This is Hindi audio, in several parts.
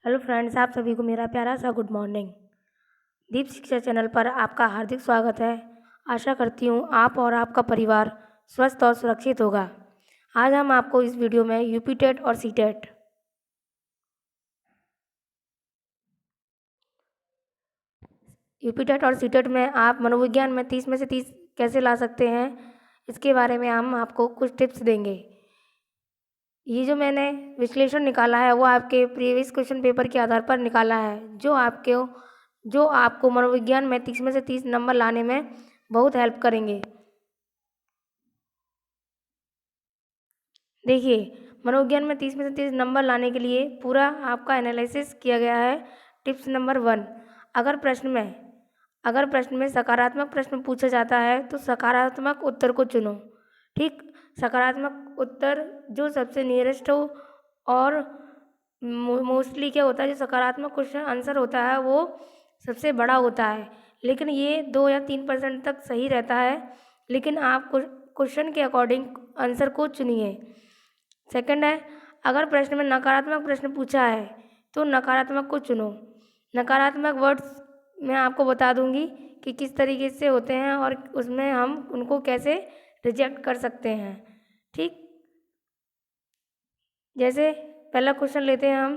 हेलो फ्रेंड्स, आप सभी को मेरा प्यारा सा गुड मॉर्निंग। दीप शिक्षा चैनल पर आपका हार्दिक स्वागत है। आशा करती हूँ आप और आपका परिवार स्वस्थ और सुरक्षित होगा। आज हम आपको इस वीडियो में यूपी टेट और सी टेट और सी टेट में आप मनोविज्ञान में 30 में से 30 कैसे ला सकते हैं, इसके बारे में हम आपको कुछ टिप्स देंगे। ये जो मैंने विश्लेषण निकाला है वो आपके प्रीवियस क्वेश्चन पेपर के आधार पर निकाला है, जो आपको मनोविज्ञान में 30 में से 30 नंबर लाने में बहुत हेल्प करेंगे। देखिए, मनोविज्ञान में 30 में से 30 नंबर लाने के लिए पूरा आपका एनालिसिस किया गया है। टिप्स नंबर 1, अगर प्रश्न में सकारात्मक प्रश्न पूछा जाता है तो सकारात्मक उत्तर को चुनो। ठीक, सकारात्मक उत्तर जो सबसे नियरेस्ट हो, और मोस्टली क्या होता है, जो सकारात्मक क्वेश्चन आंसर होता है वो सबसे बड़ा होता है, लेकिन ये 2 या 3% तक सही रहता है। लेकिन आप क्वेश्चन के अकॉर्डिंग आंसर को चुनिए। सेकंड है, अगर प्रश्न में नकारात्मक प्रश्न पूछा है तो नकारात्मक को चुनो। नकारात्मक वर्ड्स मैं आपको बता दूंगी कि किस तरीके से होते हैं और उसमें हम उनको कैसे रिजेक्ट कर सकते हैं। ठीक, जैसे पहला क्वेश्चन लेते हैं हम।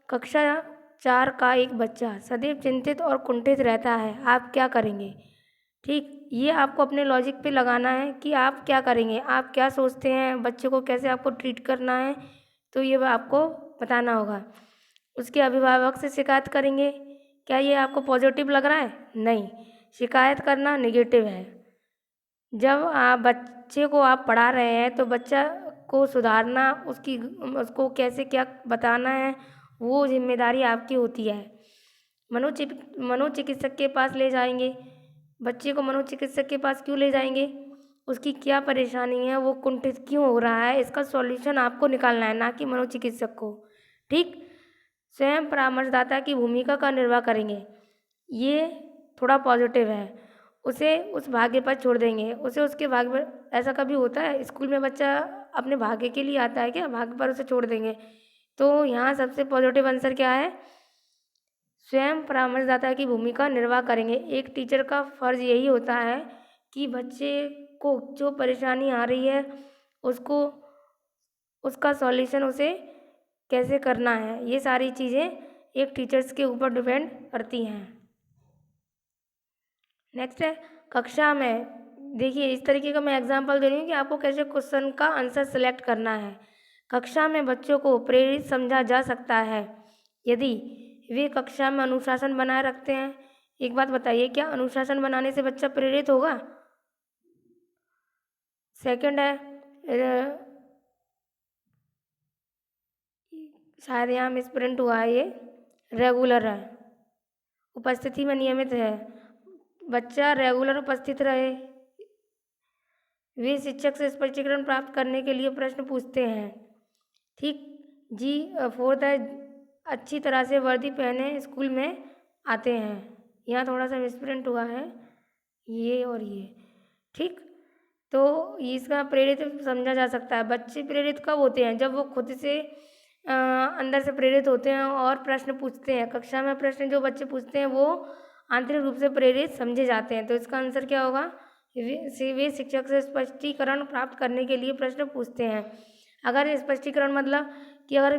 कक्षा 4 का एक बच्चा सदैव चिंतित और कुंठित रहता है, आप क्या करेंगे? ठीक, ये आपको अपने लॉजिक पे लगाना है कि आप क्या करेंगे, आप क्या सोचते हैं, बच्चे को कैसे आपको ट्रीट करना है, तो ये आपको बताना होगा। उसके अभिभावक से शिकायत करेंगे, क्या ये आपको पॉजिटिव लग रहा है? नहीं, शिकायत करना नेगेटिव है। जब आप बच्चे को आप पढ़ा रहे हैं तो बच्चा को सुधारना, उसको कैसे क्या बताना है, वो जिम्मेदारी आपकी होती है। मनोचिकित्सक के पास ले जाएंगे। बच्चे को मनोचिकित्सक के पास क्यों ले जाएंगे? उसकी क्या परेशानी है, वो कुंठित क्यों हो रहा है, इसका सॉल्यूशन आपको निकालना है, ना कि मनोचिकित्सक को। ठीक, स्वयं परामर्शदाता की भूमिका का निर्वाह करेंगे, ये थोड़ा पॉजिटिव है। उसे उस भाग्य पर छोड़ देंगे, उसे उसके भाग्य पर। ऐसा कभी होता है स्कूल में बच्चा अपने भाग्य के लिए आता है क्या? भाग्य पर उसे छोड़ देंगे। तो यहाँ सबसे पॉजिटिव आंसर क्या है? स्वयं परामर्शदाता की भूमिका निर्वाह करेंगे। एक टीचर का फर्ज यही होता है कि बच्चे को जो परेशानी आ रही है उसको, उसका सॉल्यूशन उसे कैसे करना है, ये सारी चीज़ें एक टीचर्स के ऊपर डिपेंड करती हैं। नेक्स्ट है कक्षा में। देखिए, इस तरीके का मैं एग्जांपल दे रही हूँ कि आपको कैसे क्वेश्चन का आंसर सेलेक्ट करना है। कक्षा में बच्चों को प्रेरित समझा जा सकता है यदि वे कक्षा में अनुशासन बनाए रखते हैं। एक बात बताइए, क्या अनुशासन बनाने से बच्चा प्रेरित होगा? सेकंड है, शायद यहाँ मिस प्रिंट हुआ है, ये रेगुलर है, उपस्थिति में नियमित है। बच्चा रेगुलर उपस्थित रहे। वे शिक्षक से स्पष्टीकरण प्राप्त करने के लिए प्रश्न पूछते हैं। ठीक जी। फोर्थ है, अच्छी तरह से वर्दी पहने स्कूल में आते हैं। यहाँ थोड़ा सा मिसप्रिंट हुआ है, ये और ये। ठीक, तो इसका प्रेरित समझा जा सकता है। बच्चे प्रेरित कब होते हैं? जब वो खुद से अंदर से प्रेरित होते हैं और प्रश्न पूछते हैं। कक्षा में प्रश्न जो बच्चे पूछते हैं वो आंतरिक रूप से प्रेरित समझे जाते हैं। तो इसका आंसर क्या होगा? वे शिक्षक से स्पष्टीकरण प्राप्त करने के लिए प्रश्न पूछते हैं। अगर स्पष्टीकरण मतलब कि अगर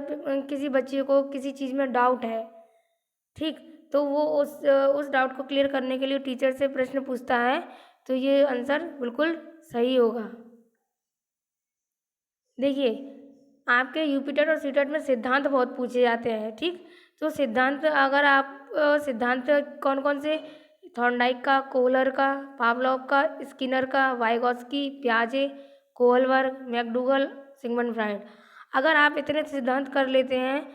किसी बच्चे को किसी चीज़ में डाउट है, ठीक, तो वो उस डाउट को क्लियर करने के लिए टीचर से प्रश्न पूछता है, तो ये आंसर बिल्कुल सही होगा। देखिए, आपके यूपीटेट और सीटेट में सिद्धांत बहुत पूछे जाते हैं। ठीक, तो सिद्धांत अगर आप सिद्धांत कौन कौन से? थॉर्नडाइक का, कोहलर का, पावलोव का, स्किनर का, Vygotsky, पियाजे, Kohlberg, McDougall, Sigmund Freud. अगर आप इतने सिद्धांत कर लेते हैं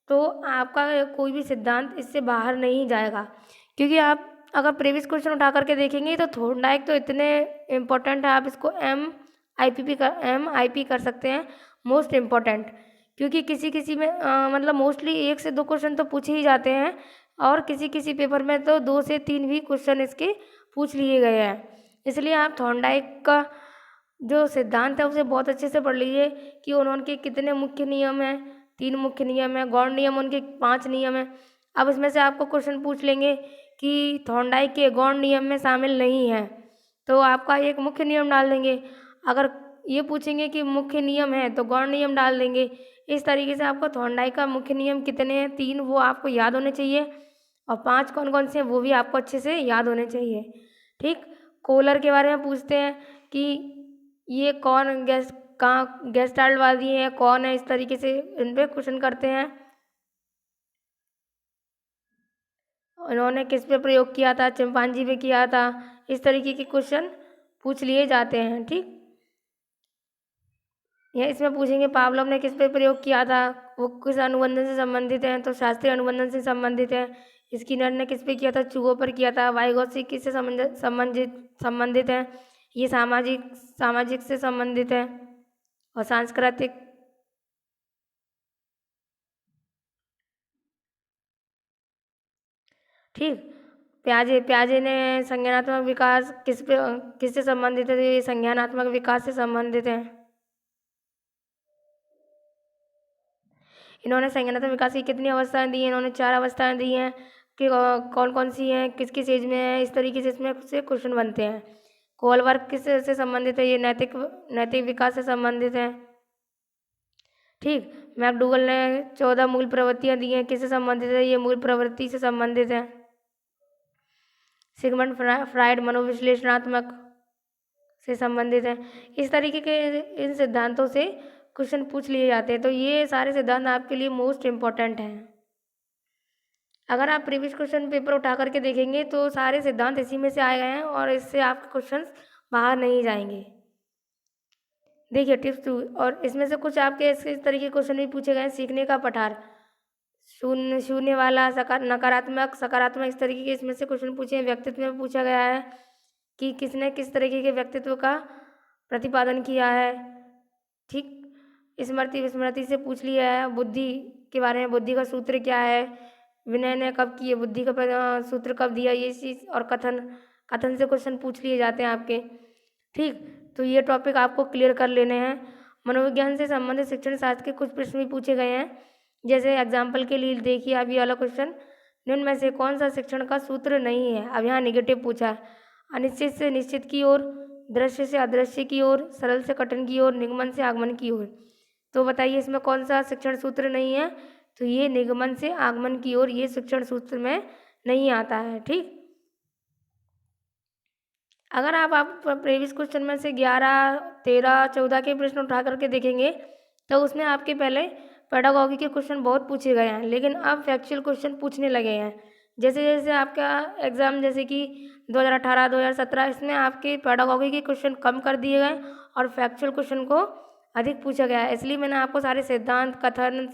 तो आपका कोई भी सिद्धांत इससे बाहर नहीं जाएगा। क्योंकि आप अगर प्रीवियस क्वेश्चन उठा करके देखेंगे तो थॉर्नडाइक तो इतने इम्पोर्टेंट है, आप इसको MIP कर सकते हैं, मोस्ट इम्पॉर्टेंट। क्योंकि किसी किसी में मतलब मोस्टली 1 से 2 क्वेश्चन तो पूछे ही जाते हैं, और किसी किसी पेपर में तो 2 से 3 भी क्वेश्चन इसके पूछ लिए गए हैं। इसलिए आप थॉर्नडाइक का जो सिद्धांत है उसे बहुत अच्छे से पढ़ लीजिए कि उन्होंने कितने मुख्य नियम हैं, 3 मुख्य नियम है, गौण नियम उनके 5 नियम है। अब इसमें से आपको क्वेश्चन पूछ लेंगे कि थॉर्नडाइक के गौण नियम में शामिल नहीं है, तो आपका एक मुख्य नियम डाल देंगे। अगर ये पूछेंगे कि मुख्य नियम है तो गौण नियम डाल देंगे। इस तरीके से आपको थॉर्नडाइक का मुख्य नियम कितने हैं, 3, वो आपको याद होने चाहिए, और 5 कौन कौन से हैं वो भी आपको अच्छे से याद होने चाहिए। ठीक, कोलर के बारे में पूछते हैं कि ये कौन गैस कहाँ गेस्टाल्टवादी है, कौन है, इस तरीके से इन पे क्वेश्चन करते हैं। इन्होंने किस पे प्रयोग किया था, चिंपांजी पे किया था, इस तरीके के क्वेश्चन पूछ लिए जाते हैं। ठीक, यह इसमें पूछेंगे पावलोव ने किस पे प्रयोग किया था, वो किस अनुबंधन से संबंधित है, तो शास्त्रीय अनुबंधन से संबंधित है। स्किनर ने किस पे किया था, चूहों पर किया था। वाइगोत्स्की किससे संबंधित है, ये सामाजिक से संबंधित है। और सांस्कृतिक, ठीक, प्याजे ने संज्ञानात्मक विकास किससे संबंधित है, तो ये संज्ञानात्मक विकास से संबंधित है। इन्होंने संज्ञानात्मक विकास की कितनी अवस्थाएं दी हैं, इन्होंने 4 अवस्थाएं दी हैं कि कौन कौन सी हैं, किस किस एज में है, इस तरीके से इसमें से क्वेश्चन बनते हैं। कोलवर्क किस से संबंधित है, ये नैतिक विकास से संबंधित है। ठीक, मैकडूगल ने 14 मूल प्रवृत्तियां दी हैं, किससे संबंधित है, ये मूल प्रवृत्ति से संबंधित है। सिगमंड फ्राइड मनोविश्लेषणात्मक से संबंधित है। इस तरीके के इन सिद्धांतों से क्वेश्चन पूछ लिए जाते हैं। तो ये सारे सिद्धांत आपके लिए मोस्ट इम्पॉर्टेंट हैं। अगर आप प्रीवियस क्वेश्चन पेपर उठा करके देखेंगे तो सारे सिद्धांत इसी में से आए गए हैं और इससे आपके क्वेश्चंस बाहर नहीं जाएंगे। देखिए टिप्स 2, और इसमें से कुछ आपके इस तरीके के क्वेश्चन भी पूछे गए हैं। सीखने का पठार, शून्य वाला, नकारात्मक, सकारात्मक, इस तरीके के इसमें से क्वेश्चन पूछे हैं। व्यक्तित्व में पूछा गया है कि किसने किस तरीके के व्यक्तित्व का प्रतिपादन किया है। ठीक, स्मृति विस्मृति से पूछ लिया है। बुद्धि के बारे में, बुद्धि का सूत्र क्या है, विनय ने कब किए, बुद्धि का सूत्र कब दिया, ये चीज़, और कथन से क्वेश्चन पूछ लिए जाते हैं आपके। ठीक, तो ये टॉपिक आपको क्लियर कर लेने हैं। मनोविज्ञान से संबंधित शिक्षण शास्त्र के कुछ प्रश्न भी पूछे गए हैं। जैसे एग्जाम्पल के लिए देखिए आप ये वाला क्वेश्चन, निम्न में से कौन सा शिक्षण का सूत्र नहीं है। अब यहाँ निगेटिव पूछा है। अनिश्चित से निश्चित की ओर, दृश्य से अदृश्य की ओर, सरल से कठिन की ओर, निगमन से आगमन की ओर। तो बताइए इसमें कौन सा शिक्षण सूत्र नहीं है, तो ये निगमन से आगमन की ओर, ये शिक्षण सूत्र में नहीं आता है। ठीक, अगर आप प्रीवियस क्वेश्चन में से 11, 13, 14 के प्रश्न उठा करके देखेंगे तो उसमें आपके पहले पेडागॉजी के क्वेश्चन बहुत पूछे गए हैं, लेकिन अब फैक्चुअल क्वेश्चन पूछने लगे हैं। जैसे जैसे आपका एग्ज़ाम, जैसे कि 2018, 2017, इसमें आपके पेडागॉजी के क्वेश्चन कम कर दिए गए और फैक्चुअल क्वेश्चन को अधिक पूछा गया है। इसलिए मैंने आपको सारे सिद्धांत, कथन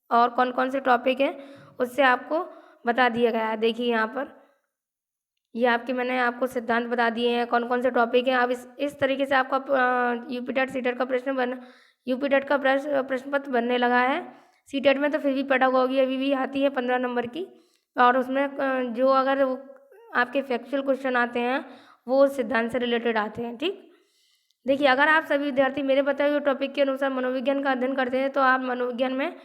और कौन कौन से टॉपिक हैं उससे आपको बता दिया गया है। देखिए यहाँ पर ये मैंने आपको सिद्धांत बता दिए हैं, कौन कौन से टॉपिक हैं। अब इस तरीके से आपका यूपीटेट सीटेट का यूपीटेट का प्रश्न पत्र बनने लगा है। सीटेट में तो फिर भी पेडागॉजी अभी भी आती है 15 नंबर की, और उसमें जो अगर आपके फैक्चुअल क्वेश्चन आते हैं वो सिद्धांत से रिलेटेड आते हैं। ठीक, देखिए अगर आप सभी विद्यार्थी मेरे बताए हुए टॉपिक के अनुसार मनोविज्ञान का अध्ययन करते हैं तो आप मनोविज्ञान में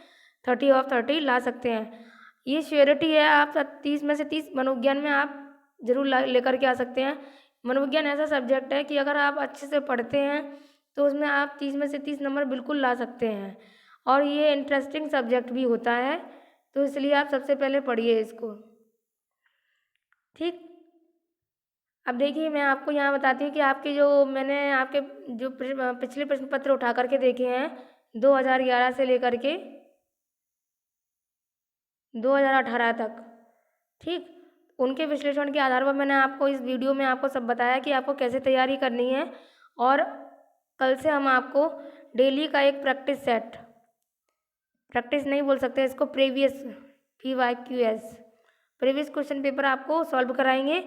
30 ऑफ 30 ला सकते हैं। ये श्योरिटी है, आप 30 में से 30 मनोविज्ञान में आप जरूर लेकर के आ सकते हैं। मनोविज्ञान ऐसा सब्जेक्ट है कि अगर आप अच्छे से पढ़ते हैं तो उसमें आप 30 में से 30 नंबर बिल्कुल ला सकते हैं, और ये इंटरेस्टिंग सब्जेक्ट भी होता है, तो इसलिए आप सबसे पहले पढ़िए इसको। ठीक, अब देखिए मैं आपको यहाँ बताती हूँ कि आपके जो मैंने आपके जो पिछले प्रश्न पत्र उठा करके देखे हैं 2011 से लेकर के 2018 तक, ठीक, उनके विश्लेषण के आधार पर मैंने आपको इस वीडियो में आपको सब बताया कि आपको कैसे तैयारी करनी है। और कल से हम आपको डेली का एक प्रैक्टिस नहीं बोल सकते इसको, प्रीवियस प्रीवियस क्वेश्चन पेपर आपको सॉल्व कराएंगे।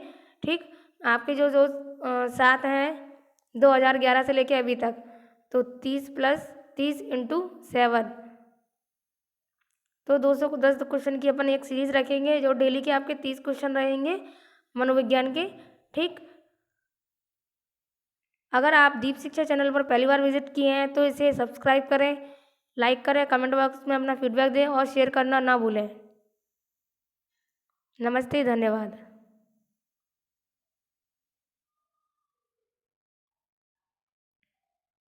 ठीक, आपके जो 7 हैं 2011 से लेके अभी तक, तो 30 + 30 × 7, तो 210 क्वेश्चन की अपन एक सीरीज रखेंगे जो डेली के आपके 30 क्वेश्चन रहेंगे मनोविज्ञान के। ठीक, अगर आप दीप शिक्षा चैनल पर पहली बार विजिट किए हैं तो इसे सब्सक्राइब करें, लाइक करें, कमेंट बॉक्स में अपना फीडबैक दें और शेयर करना ना भूलें। नमस्ते, धन्यवाद।